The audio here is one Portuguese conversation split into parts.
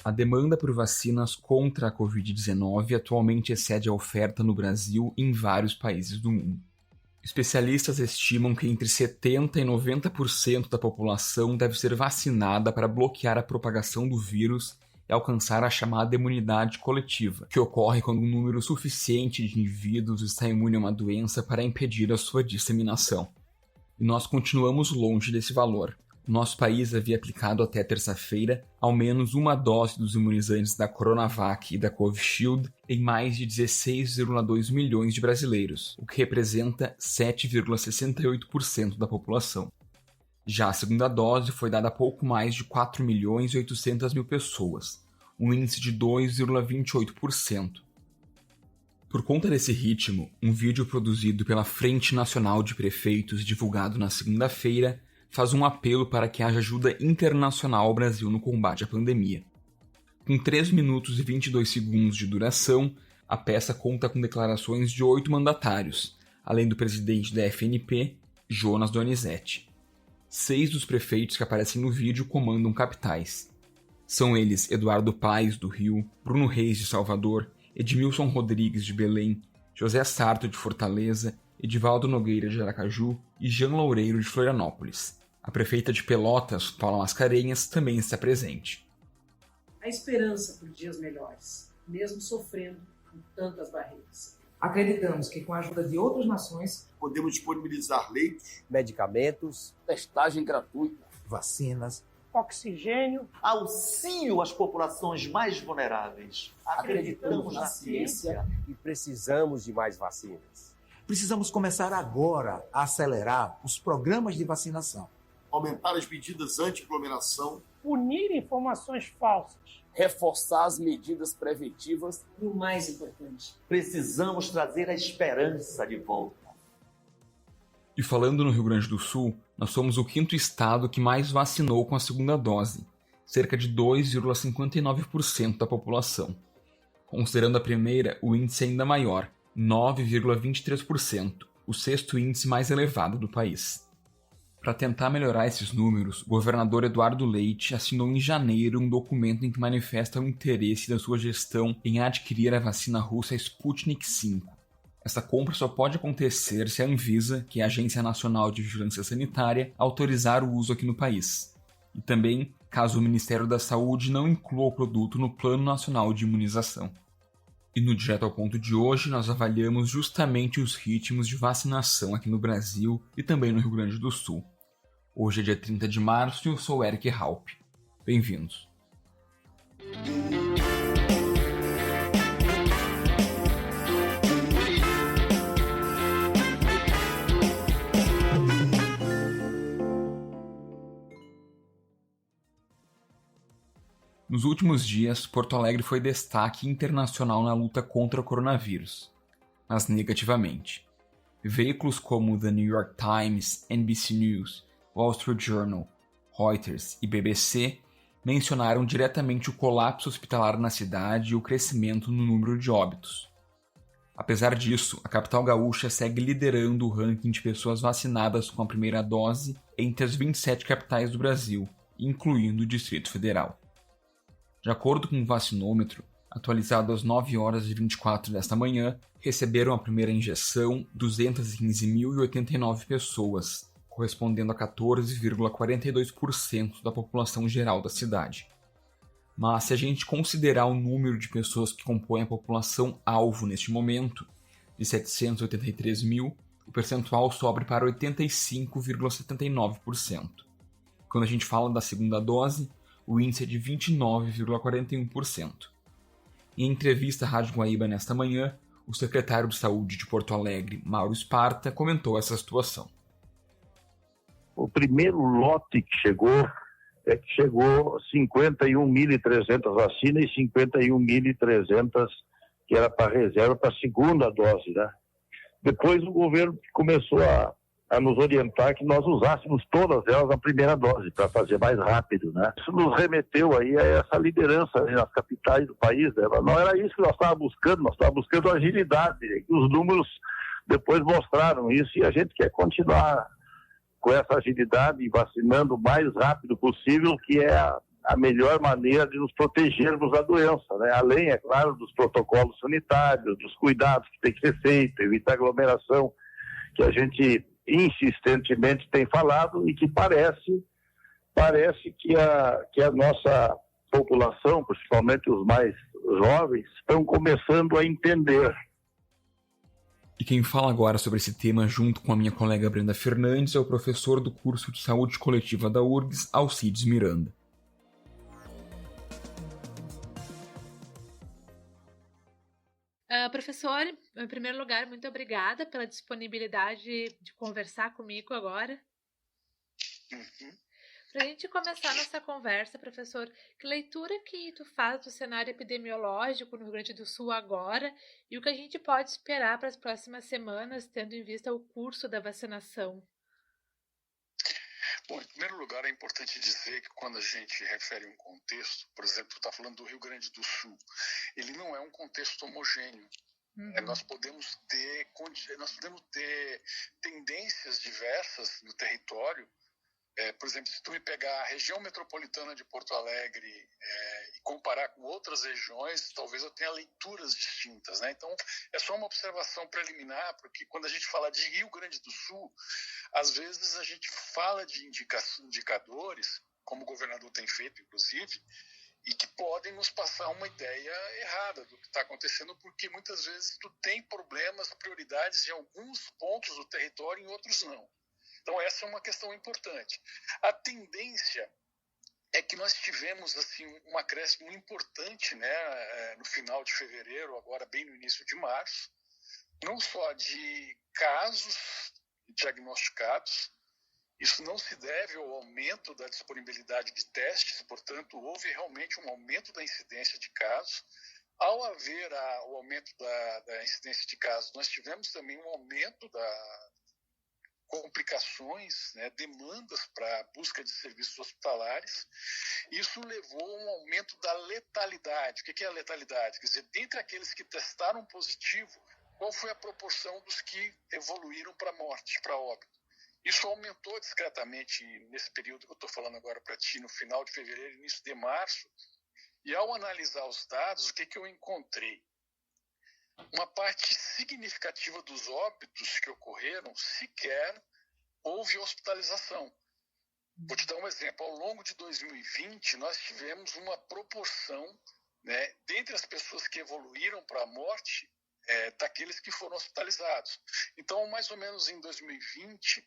A demanda por vacinas contra a Covid-19 atualmente excede a oferta no Brasil e em vários países do mundo. Especialistas estimam que entre 70% e 90% da população deve ser vacinada para bloquear a propagação do vírus e alcançar a chamada imunidade coletiva, que ocorre quando um número suficiente de indivíduos está imune a uma doença para impedir a sua disseminação. E nós continuamos longe desse valor. O nosso país havia aplicado até terça-feira ao menos uma dose dos imunizantes da Coronavac e da Covishield em mais de 16,2 milhões de brasileiros, o que representa 7,68% da população. Já a segunda dose foi dada a pouco mais de 4 milhões e 800 mil pessoas, um índice de 2,28%. Por conta desse ritmo, um vídeo produzido pela Frente Nacional de Prefeitos e divulgado na segunda-feira faz um apelo para que haja ajuda internacional ao Brasil no combate à pandemia. Com 3 minutos e 22 segundos de duração, a peça conta com declarações de 8 mandatários, além do presidente da FNP, Jonas Donizete. 6 dos prefeitos que aparecem no vídeo comandam capitais. São eles Eduardo Paes, do Rio, Bruno Reis, de Salvador, Edmilson Rodrigues, de Belém, José Sarto, de Fortaleza, Edivaldo Nogueira, de Aracaju e Jean Loureiro, de Florianópolis. A prefeita de Pelotas, Paula Mascarenhas, também está presente. A esperança por dias melhores, mesmo sofrendo com tantas barreiras. Acreditamos que com a ajuda de outras nações, podemos disponibilizar leitos, medicamentos, testagem gratuita, vacinas, oxigênio, auxílio às populações mais vulneráveis. Acreditamos na ciência e precisamos de mais vacinas. Precisamos começar agora a acelerar os programas de vacinação. Aumentar as medidas anti-aglomeração, punir informações falsas, reforçar as medidas preventivas e o mais importante, precisamos trazer a esperança de volta. E falando no Rio Grande do Sul, nós somos o 5º estado que mais vacinou com a segunda dose, cerca de 2,59% da população. Considerando a primeira, o índice é ainda maior, 9,23%, o 6º índice mais elevado do país. Para tentar melhorar esses números, o governador Eduardo Leite assinou em janeiro um documento em que manifesta o interesse da sua gestão em adquirir a vacina russa Sputnik V. Essa compra só pode acontecer se a Anvisa, que é a Agência Nacional de Vigilância Sanitária, autorizar o uso aqui no país. E também, caso o Ministério da Saúde não inclua o produto no Plano Nacional de Imunização. E no Direto ao Ponto de hoje, nós avaliamos justamente os ritmos de vacinação aqui no Brasil e também no Rio Grande do Sul. Hoje é dia 30 de março e eu sou Eric Halp. Bem-vindos. Nos últimos dias, Porto Alegre foi destaque internacional na luta contra o coronavírus, mas negativamente. Veículos como The New York Times, NBC News, Wall Street Journal, Reuters e BBC mencionaram diretamente o colapso hospitalar na cidade e o crescimento no número de óbitos. Apesar disso, a capital gaúcha segue liderando o ranking de pessoas vacinadas com a primeira dose entre as 27 capitais do Brasil, incluindo o Distrito Federal. De acordo com o vacinômetro, atualizado às 9h24 desta manhã, receberam a primeira injeção 215.089 pessoas, correspondendo a 14,42% da população geral da cidade. Mas se a gente considerar o número de pessoas que compõem a população alvo neste momento, de 783 mil, o percentual sobe para 85,79%. Quando a gente fala da segunda dose, o índice é de 29,41%. Em entrevista à Rádio Guaíba nesta manhã, o secretário de Saúde de Porto Alegre, Mauro Esparta, comentou essa situação. O primeiro lote que chegou 51.300 vacinas e 51.300 que era para reserva para a segunda dose, né? Depois o governo começou a nos orientar que nós usássemos todas elas na primeira dose, para fazer mais rápido, né? Isso nos remeteu aí a essa liderança nas capitais do país, né? Não era isso que nós estávamos buscando agilidade, né? Os números depois mostraram isso e a gente quer continuar com essa agilidade e vacinando o mais rápido possível, que é a melhor maneira de nos protegermos da doença, né? Além, é claro, dos protocolos sanitários, dos cuidados que tem que ser feito, evitar aglomeração, que a gente insistentemente tem falado e que parece que a nossa população, principalmente os mais jovens, estão começando a entender. E quem fala agora sobre esse tema, junto com a minha colega Brenda Fernandes, é o professor do curso de Saúde Coletiva da URGS, Alcides Miranda. Professor, em primeiro lugar, muito obrigada pela disponibilidade de conversar comigo agora. Para a gente começar nossa conversa, professor, que leitura que tu faz do cenário epidemiológico no Rio Grande do Sul agora e o que a gente pode esperar para as próximas semanas, tendo em vista o curso da vacinação? Bom, em primeiro lugar, é importante dizer que quando a gente refere um contexto, por exemplo, está falando do Rio Grande do Sul, ele não é um contexto homogêneo. Nós podemos ter tendências diversas no território. Por exemplo, se tu me pegar a região metropolitana de Porto Alegre e comparar com outras regiões, talvez eu tenha leituras distintas, né? Então, é só uma observação preliminar, porque quando a gente fala de Rio Grande do Sul, às vezes a gente fala de indicadores, como o governador tem feito, inclusive, e que podem nos passar uma ideia errada do que está acontecendo, porque muitas vezes tu tem problemas, prioridades em alguns pontos do território e em outros não. Então, essa é uma questão importante. A tendência é que nós tivemos assim, um acréscimo importante, né, no final de fevereiro, agora bem no início de março, não só de casos diagnosticados. Isso não se deve ao aumento da disponibilidade de testes, portanto, houve realmente um aumento da incidência de casos. Ao haver o aumento da incidência de casos, nós tivemos também um aumento da complicações, né, demandas para busca de serviços hospitalares. Isso levou a um aumento da letalidade. O que é a letalidade? Quer dizer, dentre aqueles que testaram positivo, qual foi a proporção dos que evoluíram para morte, para óbito? Isso aumentou discretamente nesse período que eu estou falando agora para ti, no final de fevereiro, início de março. E ao analisar os dados, o que eu encontrei? Uma parte significativa dos óbitos que ocorreram sequer houve hospitalização. Vou te dar um exemplo. Ao longo de 2020, nós tivemos uma proporção, né, dentre as pessoas que evoluíram para a morte, daqueles que foram hospitalizados. Então, mais ou menos em 2020,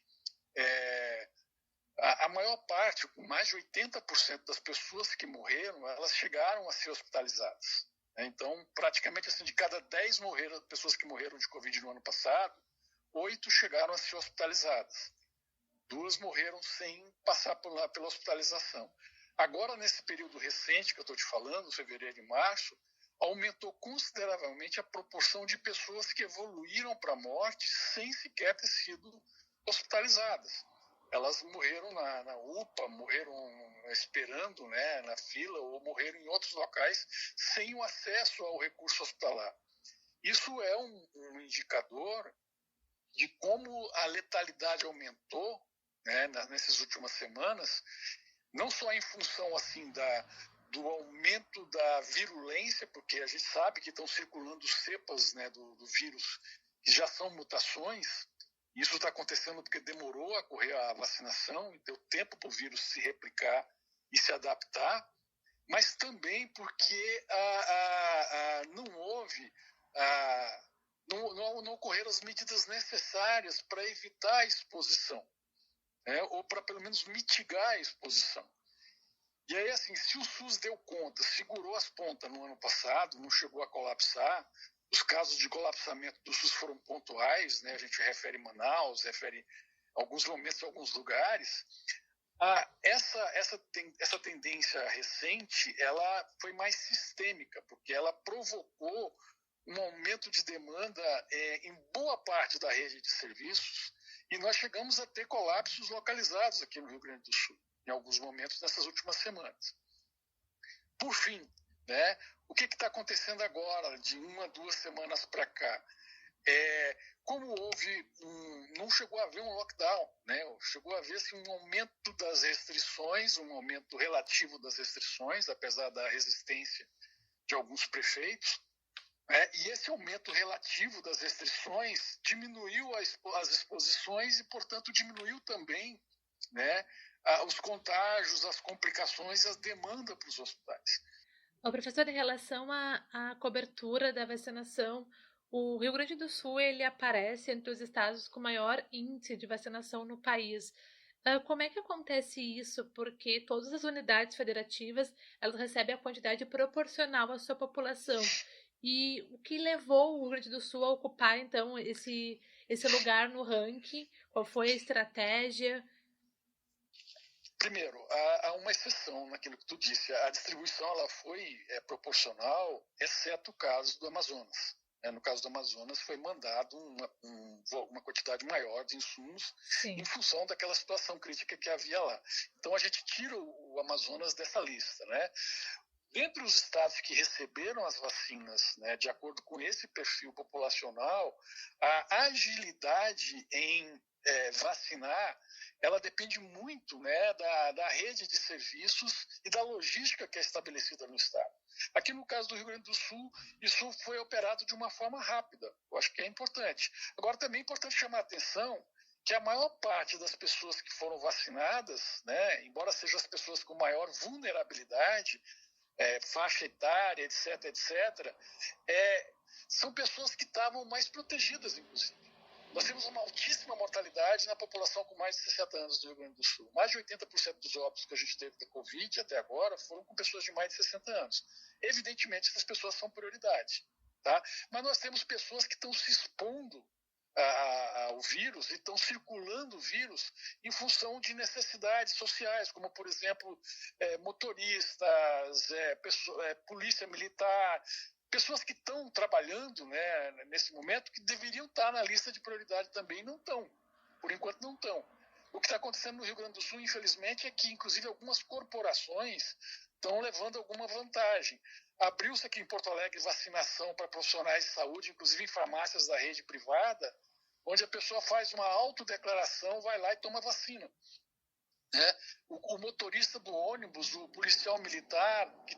a maior parte, mais de 80% das pessoas que morreram, elas chegaram a ser hospitalizadas. Então, praticamente assim, de cada 10 pessoas que morreram de Covid no ano passado, 8 chegaram a ser hospitalizadas. 2 morreram sem passar pela hospitalização. Agora, nesse período recente que eu estou te falando, fevereiro e março, aumentou consideravelmente a proporção de pessoas que evoluíram para a morte sem sequer ter sido hospitalizadas. Elas morreram na UPA, morreram esperando, né, na fila, ou morreram em outros locais sem o acesso ao recurso hospitalar. Isso é um indicador de como a letalidade aumentou, né, nessas últimas semanas, não só em função assim, do aumento da virulência, porque a gente sabe que estão circulando cepas, né, do vírus que já são mutações. Isso está acontecendo porque demorou a ocorrer a vacinação e deu tempo para o vírus se replicar e se adaptar, mas também porque não ocorreram as medidas necessárias para evitar a exposição, né, ou para pelo menos mitigar a exposição. E aí, assim, se o SUS deu conta, segurou as pontas no ano passado, não chegou a colapsar, os casos de colapsamento do SUS foram pontuais, né? A gente refere Manaus, refere alguns momentos em alguns lugares. Essa tendência recente, ela foi mais sistêmica, porque ela provocou um aumento de demanda em boa parte da rede de serviços, e nós chegamos a ter colapsos localizados aqui no Rio Grande do Sul, em alguns momentos nessas últimas semanas. Por fim, né, o que está acontecendo agora, de 1 a 2 semanas para cá? Como não chegou a haver um lockdown, né? Chegou a haver assim, um aumento das restrições, um aumento relativo das restrições, apesar da resistência de alguns prefeitos. E esse aumento relativo das restrições diminuiu as exposições e, portanto, diminuiu também, né, os contágios, as complicações e a demanda para os hospitais. Professor, em relação à cobertura da vacinação, o Rio Grande do Sul ele aparece entre os estados com maior índice de vacinação no país. Como é que acontece isso? Porque todas as unidades federativas elas recebem a quantidade proporcional à sua população. E o que levou o Rio Grande do Sul a ocupar, então, esse lugar no ranking? Qual foi a estratégia? Primeiro, há uma exceção naquilo que tu disse. A distribuição ela foi proporcional, exceto o caso do Amazonas. No caso do Amazonas, foi mandado uma quantidade maior de insumos em função daquela situação crítica que havia lá. Então, a gente tira o Amazonas dessa lista, né? Dentre os estados que receberam as vacinas, né, de acordo com esse perfil populacional, a agilidade em vacinar, ela depende muito, né, da rede de serviços e da logística que é estabelecida no estado. Aqui no caso do Rio Grande do Sul, isso foi operado de uma forma rápida. Eu acho que é importante. Agora, também é importante chamar a atenção que a maior parte das pessoas que foram vacinadas, né, embora sejam as pessoas com maior vulnerabilidade, faixa etária, etc., são pessoas que estavam mais protegidas, inclusive. Nós temos uma altíssima mortalidade na população com mais de 60 anos do Rio Grande do Sul. Mais de 80% dos óbitos que a gente teve da Covid até agora foram com pessoas de mais de 60 anos. Evidentemente, essas pessoas são prioridade, tá? Mas nós temos pessoas que estão se expondo ao vírus e estão circulando o vírus em função de necessidades sociais, como, por exemplo, motoristas, polícia militar, pessoas que estão trabalhando, né, nesse momento, que deveriam estar na lista de prioridade também, não estão. Por enquanto, não estão. O que está acontecendo no Rio Grande do Sul, infelizmente, é que, inclusive, algumas corporações estão levando alguma vantagem. Abriu-se aqui em Porto Alegre vacinação para profissionais de saúde, inclusive em farmácias da rede privada, onde a pessoa faz uma autodeclaração, vai lá e toma vacina. O motorista do ônibus, o policial militar que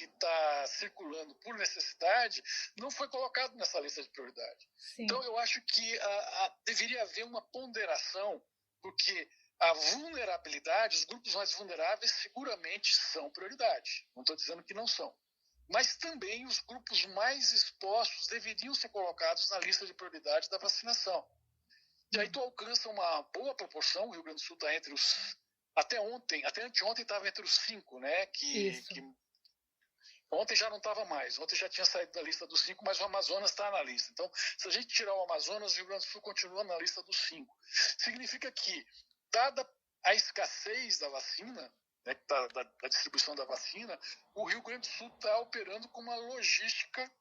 está circulando por necessidade, não foi colocado nessa lista de prioridade. Sim. Então, eu acho que deveria haver uma ponderação, porque a vulnerabilidade, os grupos mais vulneráveis seguramente são prioridade. Não estou dizendo que não são. Mas também os grupos mais expostos deveriam ser colocados na lista de prioridade da vacinação. E aí tu alcança uma boa proporção, o Rio Grande do Sul está entre os... Até anteontem estava entre os 5, né? Ontem já não estava mais, ontem já tinha saído da lista dos 5, mas o Amazonas está na lista. Então, se a gente tirar o Amazonas, o Rio Grande do Sul continua na lista dos 5. Significa que, dada a escassez da vacina, né, da distribuição da vacina, o Rio Grande do Sul está operando com uma logística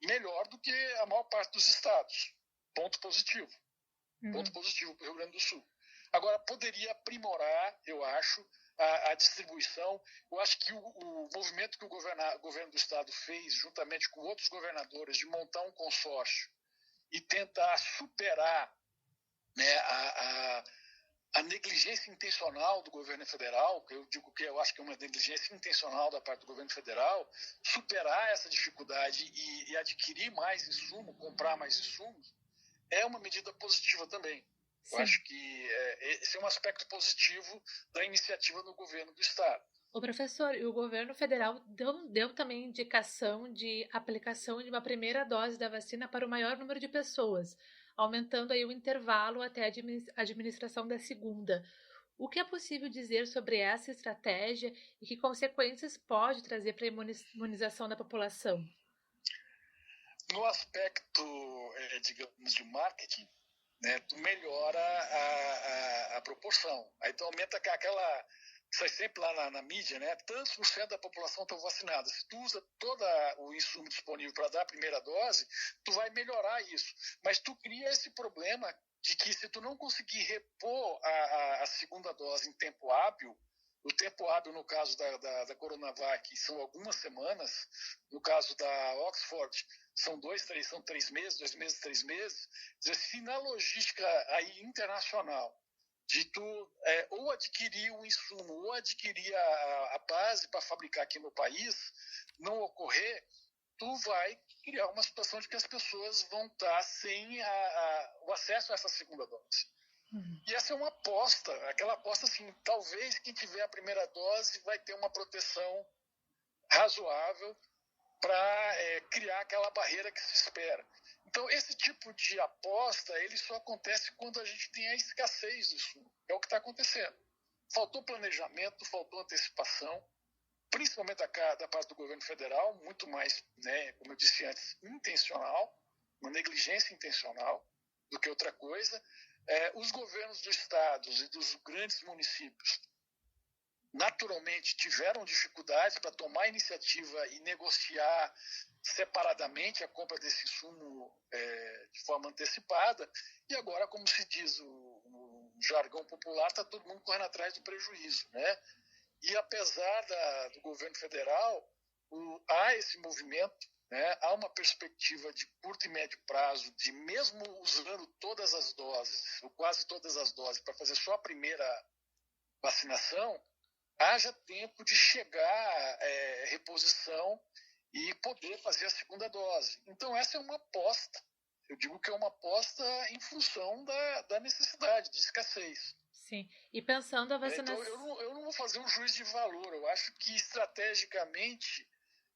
melhor do que a maior parte dos estados. Ponto positivo. Ponto positivo para o Rio Grande do Sul. Agora, poderia aprimorar, eu acho, a distribuição. Eu acho que o movimento que o governo do estado fez, juntamente com outros governadores, de montar um consórcio e tentar superar, né, a negligência intencional do governo federal, que eu digo que eu acho que é uma negligência intencional da parte do governo federal, superar essa dificuldade e adquirir mais insumo, comprar mais insumos, é uma medida positiva também. Sim. Eu acho que esse é um aspecto positivo da iniciativa do governo do estado. O professor, e o governo federal deu também indicação de aplicação de uma primeira dose da vacina para o maior número de pessoas, aumentando aí o intervalo até a administração da segunda. O que é possível dizer sobre essa estratégia e que consequências pode trazer para a imunização da população? No aspecto, digamos, de marketing, né, tu melhora a proporção. Aí tu aumenta aquela... Sai sempre lá na mídia, né? Tantos por cento da população estão vacinada. Se tu usa todo o insumo disponível para dar a primeira dose, tu vai melhorar isso. Mas tu cria esse problema de que se tu não conseguir repor a segunda dose em tempo hábil, O tempo hábil, no caso da Coronavac, são algumas semanas. No caso da Oxford, são 3 meses, 2 meses, 3 meses. Quer dizer, se na logística aí internacional de tu ou adquirir um insumo ou adquirir a base para fabricar aqui no país, não ocorrer, tu vai criar uma situação de que as pessoas vão estar sem o acesso a essa segunda dose. E essa é uma aposta, aquela aposta assim, talvez quem tiver a primeira dose vai ter uma proteção razoável para criar aquela barreira que se espera. Então, esse tipo de aposta, ele só acontece quando a gente tem a escassez disso. É o que está acontecendo. Faltou planejamento, faltou antecipação, principalmente da parte do governo federal, muito mais, né, como eu disse antes, intencional, uma negligência intencional do que outra coisa. Os governos dos estados e dos grandes municípios naturalmente tiveram dificuldades para tomar iniciativa e negociar separadamente a compra desse insumo de forma antecipada, e agora, como se diz no jargão popular, está todo mundo correndo atrás do prejuízo, né? E apesar do governo federal, há esse movimento, né? Há uma perspectiva de curto e médio prazo de, mesmo usando todas as doses, ou quase todas as doses, para fazer só a primeira vacinação, haja tempo de chegar reposição e poder fazer a segunda dose. Então, essa é uma aposta. Eu digo que é uma aposta em função da necessidade, de escassez. Sim, e pensando a vacinação... Então, eu não vou fazer um juízo de valor. Eu acho que, estrategicamente,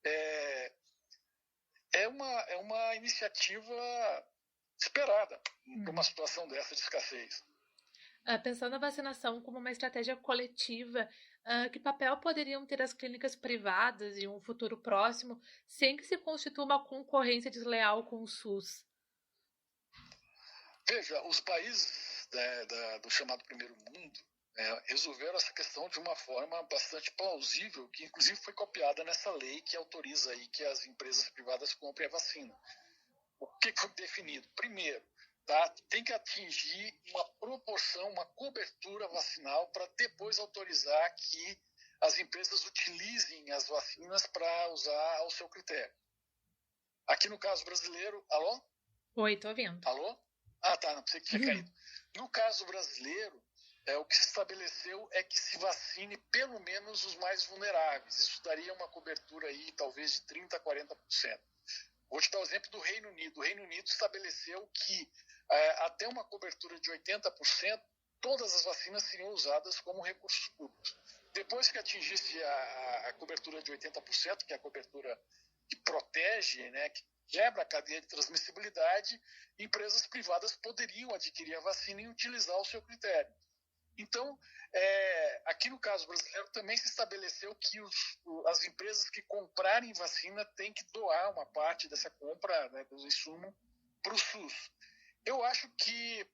é uma iniciativa esperada para uma situação dessa de escassez. Pensando a vacinação como uma estratégia coletiva, que papel poderiam ter as clínicas privadas em um futuro próximo, sem que se constitua uma concorrência desleal com o SUS? Veja, os países do chamado primeiro mundo resolveram essa questão de uma forma bastante plausível, que inclusive foi copiada nessa lei que autoriza aí que as empresas privadas comprem a vacina. O que foi definido? Primeiro, tem que atingir uma proporção, uma cobertura vacinal para depois autorizar que as empresas utilizem as vacinas para usar ao seu critério. Aqui no caso brasileiro... Alô? Oi, tô ouvindo. Alô? Tá, não pensei que tinha caído. No caso brasileiro, o que se estabeleceu é que se vacine pelo menos os mais vulneráveis. Isso daria uma cobertura aí, talvez de 30% a 40%. Vou te dar o exemplo do Reino Unido. O Reino Unido estabeleceu que até uma cobertura de 80%, todas as vacinas seriam usadas como recursos públicos. Depois que atingisse a cobertura de 80%, que é a cobertura que protege, né, que quebra a cadeia de transmissibilidade, empresas privadas poderiam adquirir a vacina e utilizar ao seu critério. Então, aqui no caso brasileiro também se estabeleceu que as empresas que comprarem vacina têm que doar uma parte dessa compra, né, do insumo para o SUS. Eu acho que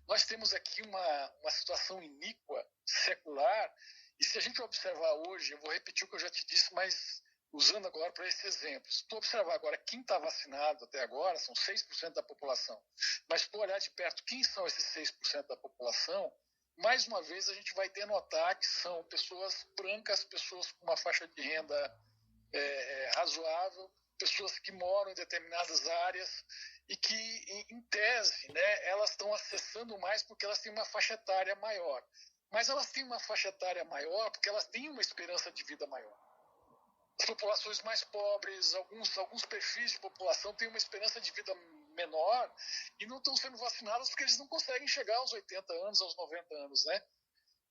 nós temos aqui uma situação iníqua, secular, e se a gente observar hoje, eu vou repetir o que eu já te disse, mas usando agora para esse exemplo. Se tu observar agora quem está vacinado até agora, são 6% da população, mas se tu olhar de perto quem são esses 6% da população, mais uma vez a gente vai denotar que são pessoas brancas, pessoas com uma faixa de renda razoável, pessoas que moram em determinadas áreas e que, em tese, né, elas estão acessando mais porque elas têm uma faixa etária maior. Mas elas têm uma faixa etária maior porque elas têm uma esperança de vida maior. As populações mais pobres, alguns perfis de população têm uma esperança de vida menor e não estão sendo vacinadas porque eles não conseguem chegar aos 80 anos, aos 90 anos, né?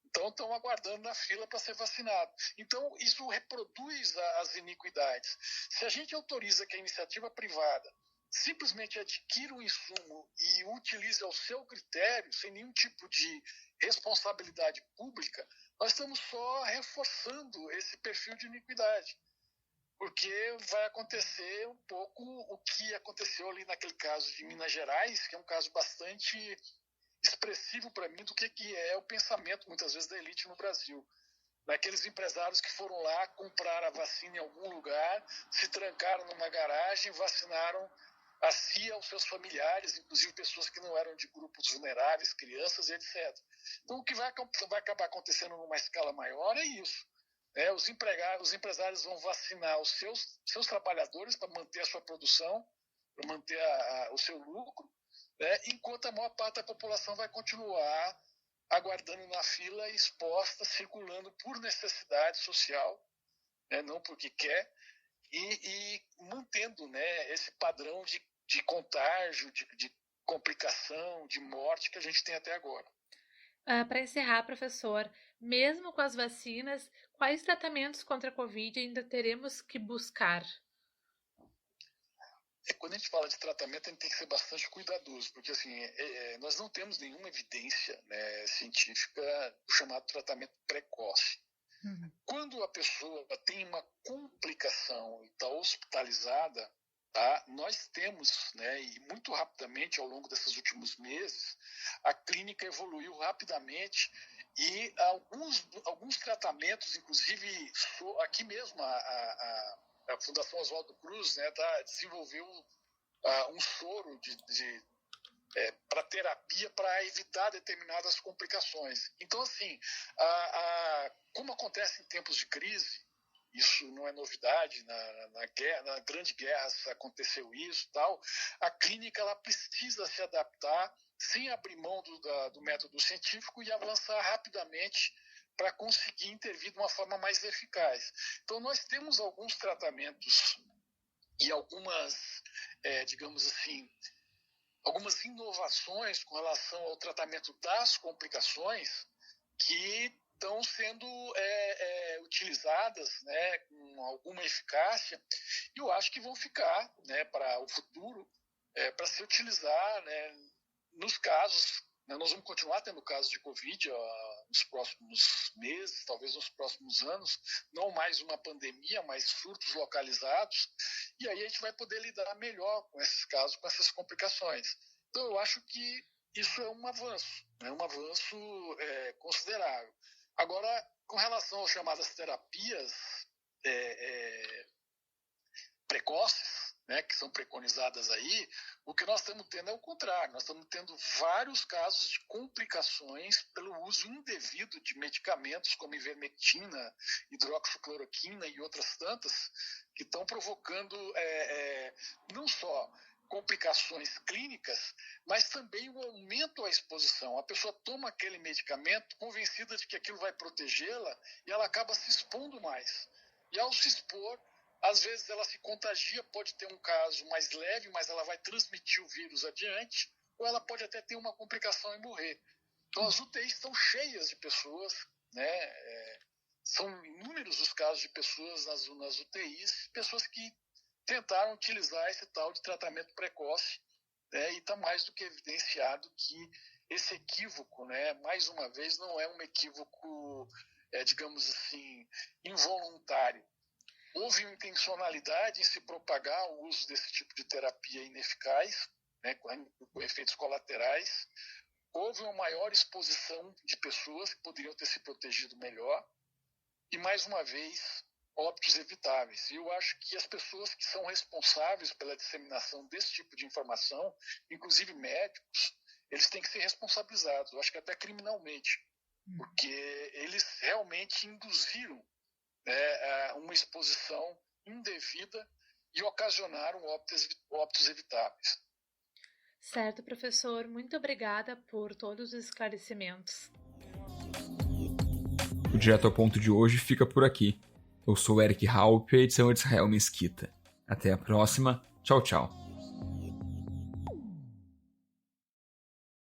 Então estão aguardando na fila para ser vacinado. Então isso reproduz as iniquidades. Se a gente autoriza que a iniciativa privada simplesmente adquira um insumo e o utilize ao seu critério, sem nenhum tipo de responsabilidade pública, nós estamos só reforçando esse perfil de iniquidade. Porque vai acontecer um pouco o que aconteceu ali naquele caso de Minas Gerais, que é um caso bastante expressivo para mim do que é o pensamento, muitas vezes, da elite no Brasil. Daqueles empresários que foram lá comprar a vacina em algum lugar, se trancaram numa garagem, vacinaram a si e aos seus familiares, inclusive pessoas que não eram de grupos vulneráveis, crianças e etc. Então, o que vai acabar acontecendo numa escala maior é isso. Os empresários vão vacinar os seus trabalhadores para manter a sua produção, para manter o seu lucro, enquanto a maior parte da população vai continuar aguardando na fila, exposta, circulando por necessidade social, não porque quer, e mantendo, esse padrão de contágio, de complicação, de morte que a gente tem até agora. Para encerrar, professor, mesmo com as vacinas, quais tratamentos contra a Covid ainda teremos que buscar? Quando a gente fala de tratamento, a gente tem que ser bastante cuidadoso, porque assim, nós não temos nenhuma evidência científica do chamado tratamento precoce. Quando a pessoa tem uma complicação e está hospitalizada, nós temos, e muito rapidamente ao longo desses últimos meses, a clínica evoluiu rapidamente e alguns tratamentos, inclusive aqui mesmo a Fundação Oswaldo Cruz desenvolveu um soro para terapia para evitar determinadas complicações. Então, assim, como acontece em tempos de crise, isso não é novidade, na Grande Guerra aconteceu isso, tal. A clínica ela precisa se adaptar sem abrir mão do método científico e avançar rapidamente para conseguir intervir de uma forma mais eficaz. Então, nós temos alguns tratamentos e algumas, digamos assim, algumas inovações com relação ao tratamento das complicações que estão sendo utilizadas com alguma eficácia, e eu acho que vão ficar para o futuro, para se utilizar nos casos. Nós vamos continuar tendo casos de Covid nos próximos meses, talvez nos próximos anos, não mais uma pandemia, mas surtos localizados, e aí a gente vai poder lidar melhor com esses casos, com essas complicações. Então eu acho que isso é um avanço, um avanço considerável. Agora, com relação às chamadas terapias precoces, que são preconizadas aí, o que nós estamos tendo é o contrário. Nós estamos tendo vários casos de complicações pelo uso indevido de medicamentos como ivermectina, hidroxicloroquina e outras tantas, que estão provocando não só complicações clínicas, mas também o aumento à exposição. A pessoa toma aquele medicamento convencida de que aquilo vai protegê-la e ela acaba se expondo mais. E ao se expor, às vezes ela se contagia, pode ter um caso mais leve, mas ela vai transmitir o vírus adiante, ou ela pode até ter uma complicação e morrer. Então as UTIs estão cheias de pessoas, são inúmeros os casos de pessoas nas UTIs, pessoas que tentaram utilizar esse tal de tratamento precoce, e está mais do que evidenciado que esse equívoco, mais uma vez, não é um equívoco, digamos assim, involuntário. Houve uma intencionalidade em se propagar o uso desse tipo de terapia ineficaz, com efeitos colaterais. Houve uma maior exposição de pessoas que poderiam ter se protegido melhor. E, mais uma vez, óbitos evitáveis. E eu acho que as pessoas que são responsáveis pela disseminação desse tipo de informação, inclusive médicos, eles têm que ser responsabilizados, eu acho que até criminalmente, porque eles realmente induziram uma exposição indevida e ocasionaram óbitos evitáveis. Certo, professor. Muito obrigada por todos os esclarecimentos. O Direto ao Ponto de hoje fica por aqui. Eu sou Eric Haupt e a edição é de Israel Mesquita. Até a próxima. Tchau, tchau.